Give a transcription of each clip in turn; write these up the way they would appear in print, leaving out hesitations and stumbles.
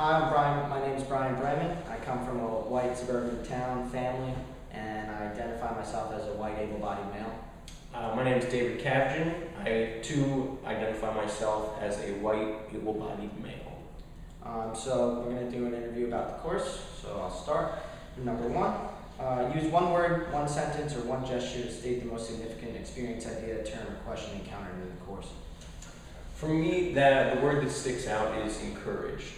Hi, my name is Brian Bremen. I come from a white suburban town family, and I identify myself as a white able-bodied male. My name is David Kavjan. I too identify myself as a white able-bodied male. So we're going to do an interview about the course, so I'll start. Number one, use one word, one sentence, or one gesture to state the most significant experience, idea, term, or question encountered in the course. For me, the word that sticks out is encouraged.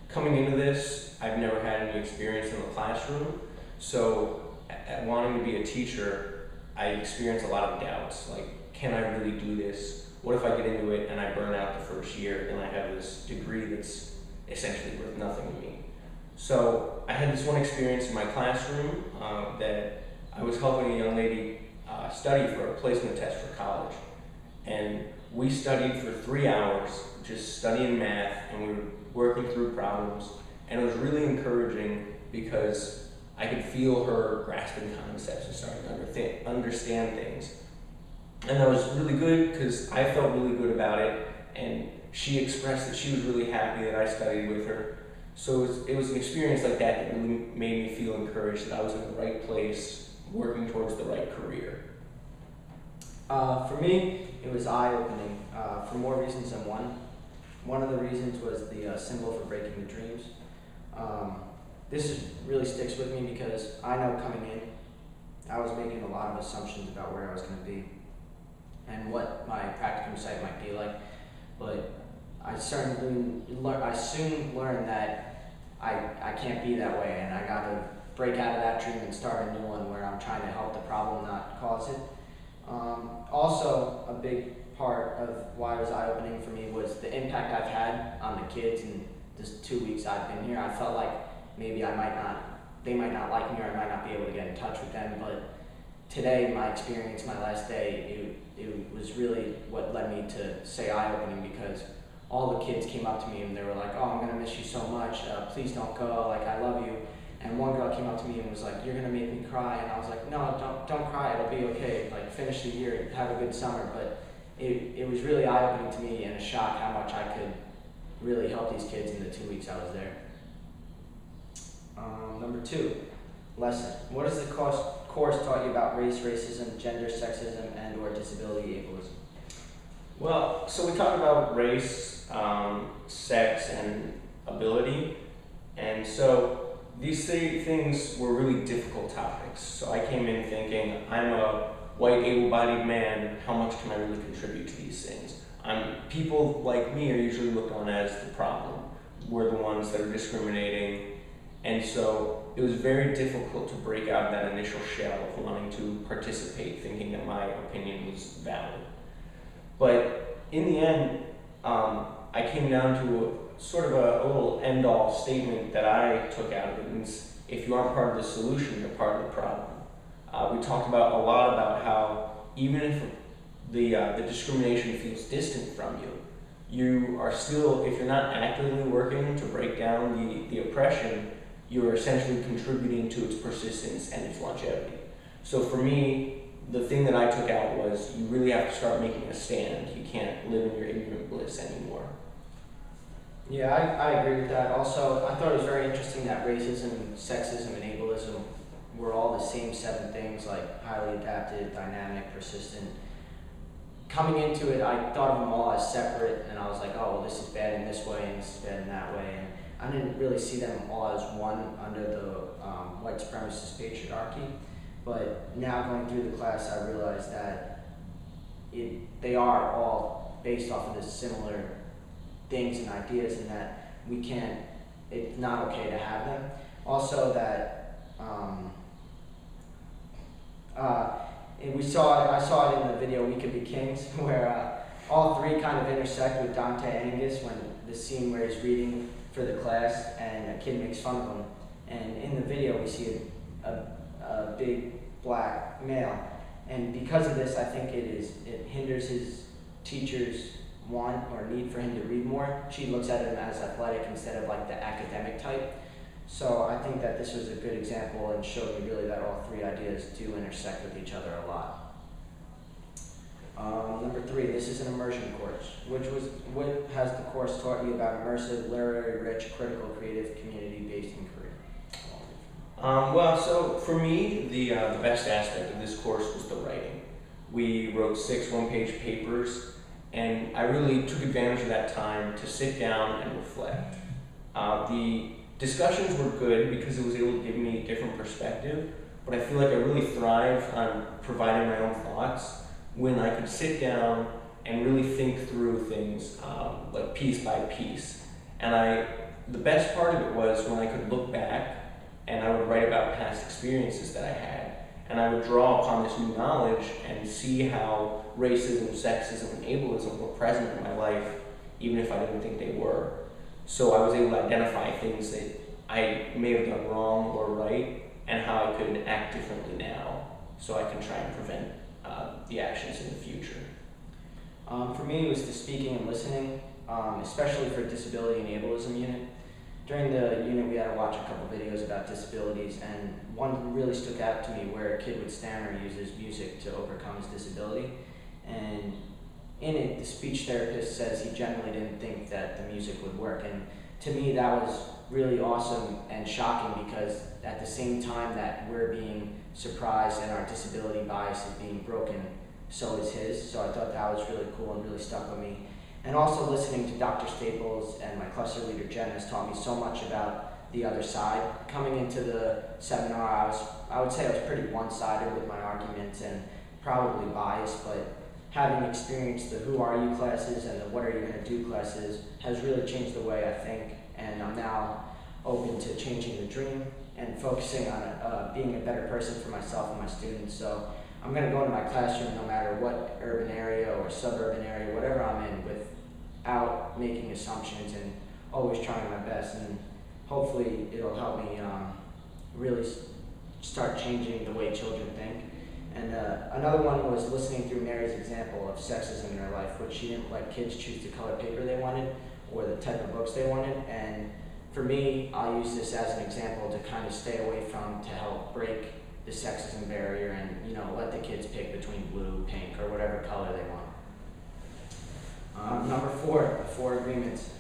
Coming into this, I've never had any experience in the classroom, so at wanting to be a teacher, I experience a lot of doubts, like, can I really do this? What if I get into it and I burn out the first year and I have this degree that's essentially worth nothing to me? So I had this one experience in my classroom that I was helping a young lady study for a placement test for college. And we studied for 3 hours, just studying math, and we were working through problems. And it was really encouraging because I could feel her grasping concepts and starting to understand things. And that was really good because I felt really good about it, and she expressed that she was really happy that I studied with her. So it was an experience like that that really made me feel encouraged that I was in the right place, working towards the right career. For me, it was eye-opening for more reasons than one. One of the reasons was the symbol for breaking the dreams. This really sticks with me because I know coming in, I was making a lot of assumptions about where I was going to be and what my practicum site might be like. But I soon learned that I can't be that way, and I got to break out of that dream and start a new one where I'm trying to help the problem, not cause it. Also, a big part of why it was eye-opening for me was the impact I've had on the kids in this 2 weeks I've been here. I felt like maybe they might not like me, or I might not be able to get in touch with them, but today, my experience, my last day, it was really what led me to say eye-opening, because all the kids came up to me and they were like, "Oh, I'm going to miss you so much, please don't go, like, I love you." And one girl came up to me and was like, "You're going to make me cry." And I was like, "No, don't cry, it'll be okay, like, finish the year, have a good summer." But it was really eye-opening to me and a shock how much I could really help these kids in the 2 weeks I was there. Number two, lesson. What has the course taught you about race, racism, gender, sexism, and/or disability ableism? Well, so we talked about race, sex, and ability, and so these three things were really difficult topics. So I came in thinking, I'm a white able-bodied man, how much can I really contribute to these things? People like me are usually looked on as the problem. We're the ones that are discriminating, and so it was very difficult to break out of that initial shell of wanting to participate, thinking that my opinion was valid. But in the end, I came down to sort of a little end-all statement that I took out of it. It means if you aren't part of the solution, you're part of the problem. We talked about a lot about how even if the discrimination feels distant from you, you are still, if you're not actively working to break down the oppression, you're essentially contributing to its persistence and its longevity. So for me, the thing that I took out was you really have to start making a stand. You can't live in your ignorant bliss anymore. Yeah, I agree with that. Also, I thought it was very interesting that racism, sexism, and ableism were all the same 7 things, like highly adaptive, dynamic, persistent. Coming into it, I thought of them all as separate, and I was like, oh, well, this is bad in this way, and this is bad in that way. And I didn't really see them all as one under the white supremacist patriarchy. But now going through the class, I realized that they are all based off of the similar things and ideas, and that it's not okay to have them. Also that I saw it in the video We Could Be Kings, where all 3 kind of intersect with Dante Angus when the scene where he's reading for the class and a kid makes fun of him. And in the video we see a big black male. And because of this, I think it hinders his teacher's want or need for him to read more. She looks at him as athletic instead of like the academic type. So I think that this was a good example and showed me really that all 3 ideas do intersect with each other a lot. Number 3, this is an immersion course. What has the course taught you about immersive, literary, rich, critical, creative, community-based inquiry? So for me, the best aspect of this course was the writing. We wrote 6 one-page papers, and I really took advantage of that time to sit down and reflect. The discussions were good because it was able to give me a different perspective, but I feel like I really thrived on providing my own thoughts when I could sit down and really think through things like piece by piece. And the best part of it was when I could look back and I would write about past experiences that I had, and I would draw upon this new knowledge and see how racism, sexism, and ableism were present in my life, even if I didn't think they were. So I was able to identify things that I may have done wrong or right, and how I could act differently now, so I can try and prevent the actions in the future. For me, it was the speaking and listening, especially for disability and ableism unit. During the unit, we had to watch a couple videos about disabilities, and one really stuck out to me where a kid with stammer uses music to overcome his disability. And in it, the speech therapist says he generally didn't think that the music would work. And to me, that was really awesome and shocking, because at the same time that we're being surprised and our disability bias is being broken, so is his. So I thought that was really cool and really stuck with me. And also listening to Dr. Staples and my cluster leader Jen has taught me so much about the other side. Coming into the seminar, I would say I was pretty one-sided with my arguments and probably biased, but having experienced the Who Are You classes and the What Are You Going to Do classes has really changed the way I think, and I'm now open to changing the dream and focusing on being a better person for myself and my students. So I'm going to go into my classroom no matter what urban area or suburban area, whatever I'm in, without making assumptions and always trying my best, and hopefully it'll help me really start changing the way children think. And another one was listening through Mary's example of sexism in her life, which she didn't let kids choose the color paper they wanted or the type of books they wanted. And for me, I'll use this as an example to kind of stay away from, to help break the sexism barrier and, let the kids pick between blue, pink, or whatever color they want. Number 4, the 4 agreements.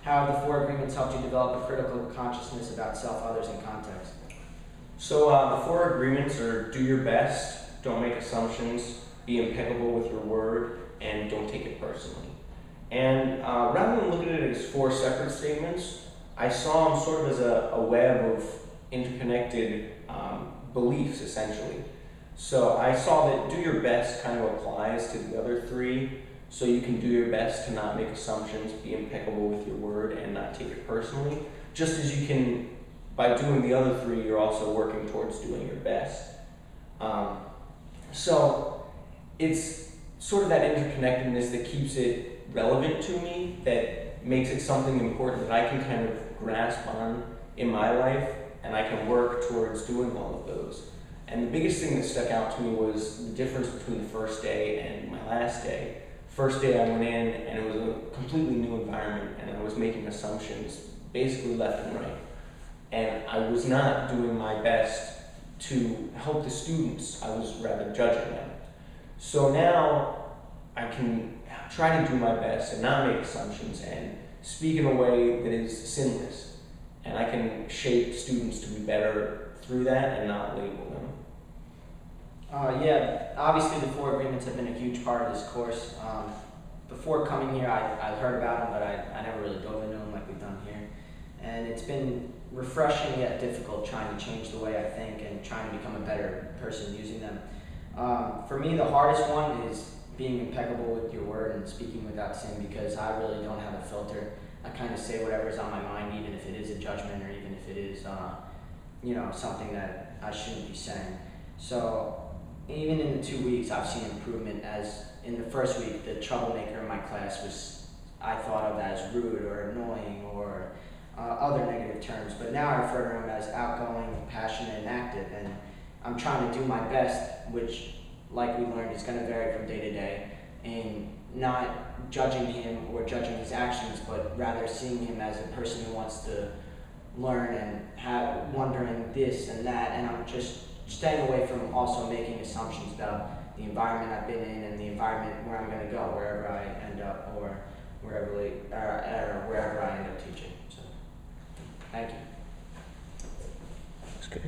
How have the 4 agreements helped you develop a critical consciousness about self, others, and context? So the 4 agreements are: do your best, don't make assumptions, be impeccable with your word, and don't take it personally. And rather than looking at it as 4 separate statements, I saw them sort of as a web of interconnected beliefs, essentially. So I saw that do your best kind of applies to the other 3, so you can do your best to not make assumptions, be impeccable with your word, and not take it personally. Just as you can, by doing the other 3, you're also working towards doing your best. So it's sort of that interconnectedness that keeps it relevant to me, that makes it something important that I can kind of grasp on in my life, and I can work towards doing all of those. And the biggest thing that stuck out to me was the difference between the first day and my last day. First day I went in and it was a completely new environment, and I was making assumptions basically left and right. And I was not doing my best to help the students, I was rather judging them. So now I can try to do my best and not make assumptions and speak in a way that is sinless. And I can shape students to be better through that and not label them. Yeah, obviously the 4 agreements have been a huge part of this course. Before coming here, I heard about them, but I never really dove into them like we've done here. And it's been refreshing yet difficult trying to change the way I think and trying to become a better person using them. For me, the hardest one is being impeccable with your word and speaking without sin, because I really don't have a filter. I kind of say whatever's on my mind, even if it is a judgment or even if it is, something that I shouldn't be saying. So even in the 2 weeks, I've seen improvement. As in the first week, the troublemaker in my class was, I thought of as rude or annoying or other negative terms, but now I refer to him as outgoing, passionate, and active. And I'm trying to do my best, which, like we learned, is going to vary from day to day, in not judging him or judging his actions, but rather seeing him as a person who wants to learn and wondering this and that. And I'm just staying away from also making assumptions about the environment I've been in and the environment where I'm going to go, wherever I end up, or wherever I end up teaching. So, thank you. That's good.